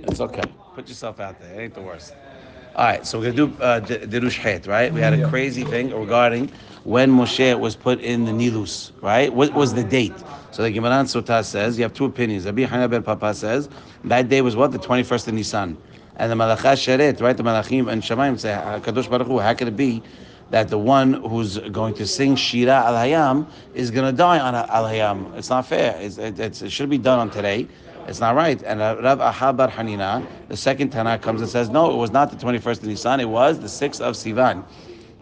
It's okay. Put yourself out there. It ain't the worst. All right, so we're gonna do Dirush Het, right? We had a crazy thing regarding when Moshe was put in the Nilus, right? What was the date? So the Gemara in Sotah says you have two opinions. Rabbi Hana ben Papa says that day was what, the 21st of Nisan, and the Malacha Sheret, right? The Malachim and Shemaim say, Kadosh Baruch Hu, how could it be that the one who's going to sing Shira Al Hayam is going to die on Al Hayam? It's not fair. It should be done on today. It's not right. And Rav Ahabar Hanina, the second Tanakh, comes and says, no, it was not the 21st of Nisan, it was the 6th of Sivan.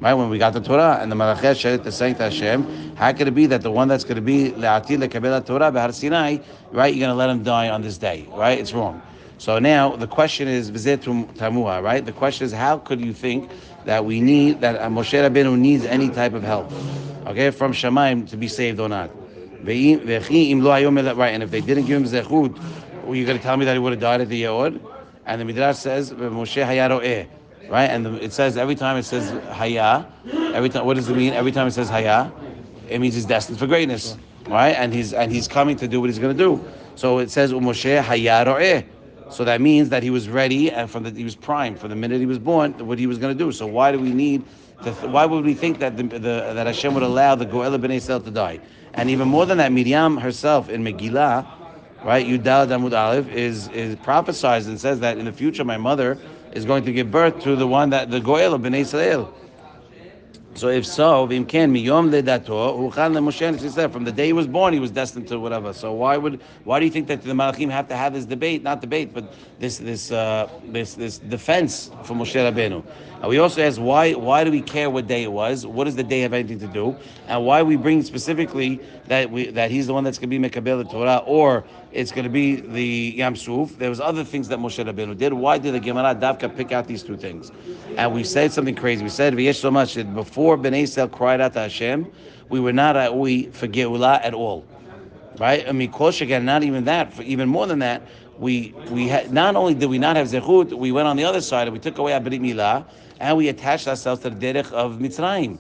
Right, when we got the Torah, and the Malachim Sheret is saying to Hashem, how could it be that the one that's going to be Le'atil Lekabel Torah Behar Sinai, right, you're going to let him die on this day, right? It's wrong. So now the question is, V'zetum Tamuha, right? The question is, how could you think that we need, that Moshe Rabbeinu needs any type of help, okay, from Shemaim to be saved or not? Right, and if they didn't give him zechut, well, you're going to tell me that he would have died at the Yehud? And the Midrash says, Moshe haya ro'eh, right? And it says, every time it says haya, every time, what does it mean? Every time it says haya, it means he's destined for greatness, right? And he's coming to do what he's going to do. So it says, Moshe haya ro'eh. So that means that he was ready, and he was primed from the minute he was born, what he was going to do. So why do we need why would we think that that Hashem would allow the Goel Bnei Israel to die? And even more than that, Miriam herself in Megillah, right, Yudal Amud Aleph, is prophesied and says that in the future my mother is going to give birth to the one that the Goel of Bnei Israel. So if so, from the day he was born, he was destined to whatever. So why do you think that the Malachim have to have this debate? Not debate, but this defense for Moshe Rabbeinu. And we also ask why do we care what day it was? What does the day have anything to do? And why we bring specifically that he's the one that's going to be Mekabel Torah, or it's going to be the Yam Suf. There was other things that Moshe Rabbeinu did. Why did the Gemara Davka pick out these two things? And we said something crazy. We said V'yesh so much that before Bnei Yisrael cried out to Hashem, we were not for Geulah at all, right? I mean, again, not even that. Even more than that, we had, not only did we not have zechut, we went on the other side and we took away our Brit Milah and we attached ourselves to the derech of Mitzrayim.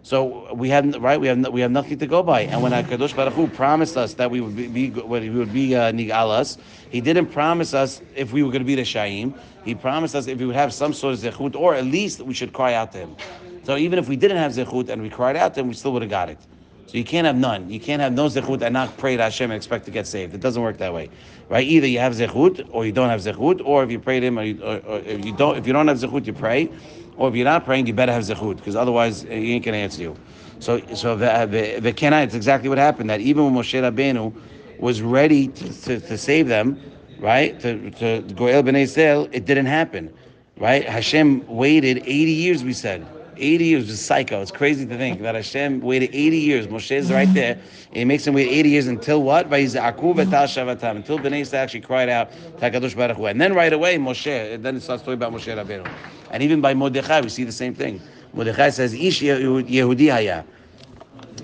So we have nothing to go by. And when Hakadosh Baruch Hu promised us that we would be Nigalas, He didn't promise us if we were going to be the Shaim. He promised us if we would have some sort of zechut, or at least we should cry out to Him. So even if we didn't have zechut and we cried out to Him, we still would have got it. So you can't have none. You can't have no zechut and not pray to Hashem and expect to get saved. It doesn't work that way, right? Either you have zechut or you don't have zechut, or if you pray to Him, or if you don't have zechut, you pray. Or if you're not praying, you better have zechut, because otherwise he ain't going to answer you. So the Kenai, it's exactly what happened. That even when Moshe Rabbeinu was ready to save them, right, to Goel Bnei Israel, it didn't happen, right? Hashem waited 80 years. We said 80 years is psycho. It's crazy to think that Hashem waited 80 years. Moshe is right there, and He makes him wait 80 years until what? Until Bnei Israel actually cried out to Hakadosh Baruch Hu, and then right away Moshe. Then it starts talking about Moshe Rabbeinu. And even by Mordechai, we see the same thing. Mordechai says, Ish Yehudi Haya.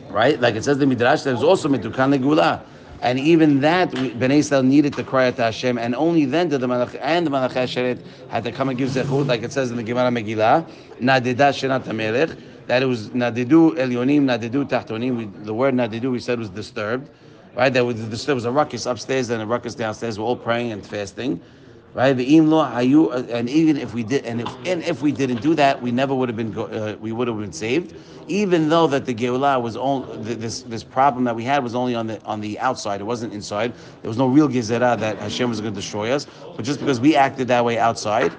Right? Like it says in the Midrash, there's also Metukan Legula. And even that, Bnei Israel needed to cry out to Hashem, and only then did the Malach Sheret had to come and give zechut, like it says in the Gemara Megillah, Nadeda Shenat HaMelech, that it was Nadedu Elyonim, Nadedu Tachtonim. The word Nadedu, we said, was disturbed. Right? There was a ruckus upstairs and a ruckus downstairs. We're all praying and fasting. Right, and even if we did, and if we didn't do that, we never would have been. We would have been saved, even though that the Geulah was only this problem that we had was only on the outside. It wasn't inside. There was no real Gezerah that Hashem was going to destroy us. But just because we acted that way outside,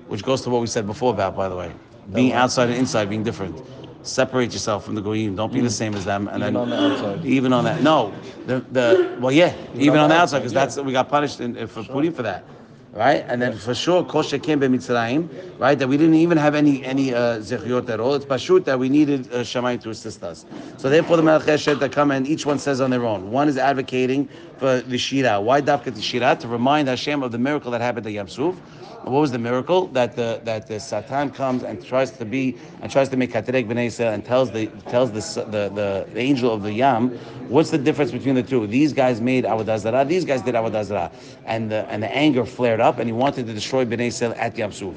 which goes to what we said before about, by the way, being outside and inside being different. Separate yourself from the goyim. Don't be the same as them. And even on the outside. Even on that, no, even on the outside, because we got punished for Purim for that. Right, and then for sure, Kol Shekem b'Mitzrayim, right, that we didn't even have any zechiyot at all. It's pashut that we needed Shamayim to assist us. So therefore, the Malachei Sheret that come and each one says on their own. One is advocating for the Shira. Why Dafka the Shira? To remind Hashem of the miracle that happened at Yam Suf. What was the miracle? That the Satan comes and tries to make Katerek Bnei Yisrael and tells the angel of the Yam, what's the difference between the two? These guys made Avodah Zarah, these guys did Avodah Zarah, and the anger flared up, and he wanted to destroy Bnei Yisrael at Yam Suf.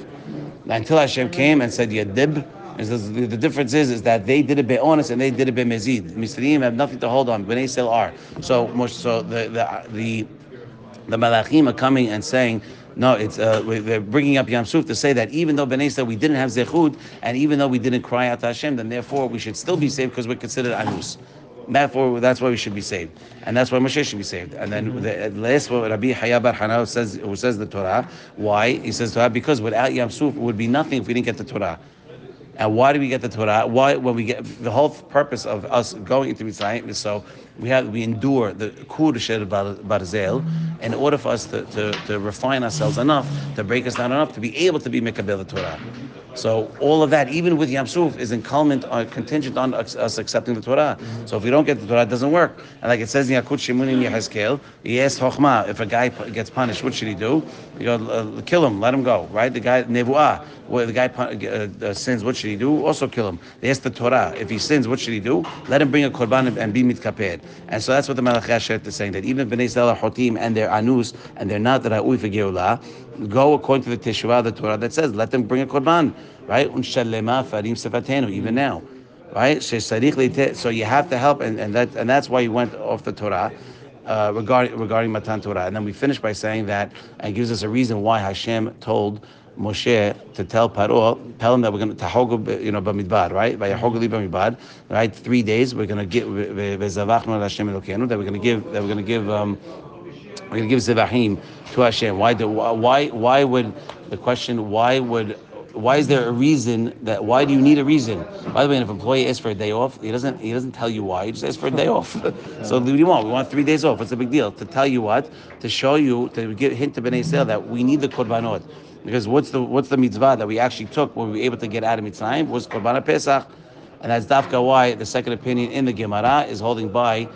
Until Hashem came and said Yadib. And says the difference is that they did it be'onis and they did it be'mezid. Misraim have nothing to hold on. Bnei Yisrael are. So the the Malachim are coming and saying, no, they're bringing up Yam Suf to say that even though Bnei said we didn't have Zechut, and even though we didn't cry out to Hashem, then therefore we should still be saved because we're considered Anus. Therefore, that's why we should be saved, and that's why Moshe should be saved. And then the last what Rabbi Haya Bar Hana says, who says the Torah, why he says Torah, because without Yam Suf it would be nothing if we didn't get the Torah. And why do we get the Torah? Why, when we get the whole purpose of us going into Mitzrayim is so we endure the Kur Sher Barzel in order for us to refine ourselves enough, to break us down enough, to be able to be Mekabel the Torah. So all of that, even with Yam Suf, is contingent on us accepting the Torah. So if we don't get the Torah, it doesn't work. And like it says in Yakut Shemunim Yehezkel, he asked Chochmah, if a guy gets punished, what should he do? You go, kill him, let him go, right? The guy, Nevuah, where the guy sins, what should he do? Also kill him. They asked the Torah, if he sins, what should he do? Let him bring a korban and be mitkaper. And so that's what the Malachi Asher is saying, that even if Bnei Yisrael are Hotim and they're Anus, and they're not Ra'ui for Geulah, go according to the Teshuvah, the Torah that says, let them bring a korban, right? Even now, right? So you have to help, and that's why you went off the Torah regarding Matan Torah. And then we finish by saying that, and gives us a reason why Hashem told Moshe to tell him that we're going to tahogel, b'midbar, right? By tahogel b'midbar, right? 3 days we're going to give ve'zavachnu Hashem Elokeinu, that we're going to give zevachim to Hashem. Why would the question? Why is there a reason that? Why do you need a reason? By the way, if an employee asks for a day off, he doesn't tell you why. He just asks for a day off. So what do you want? We want 3 days off. What's the big deal? To tell you what? To show you, to give hint to Bnei Yisrael that we need the korbanot. Because what's the mitzvah that we actually took when we were able to get out of Mitzrayim was Korban Pesach, and that's dafka why the second opinion in the Gemara is holding by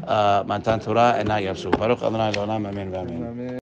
Matan Torah and not Yam Suf. Baruch Adonai L'olam, Amen.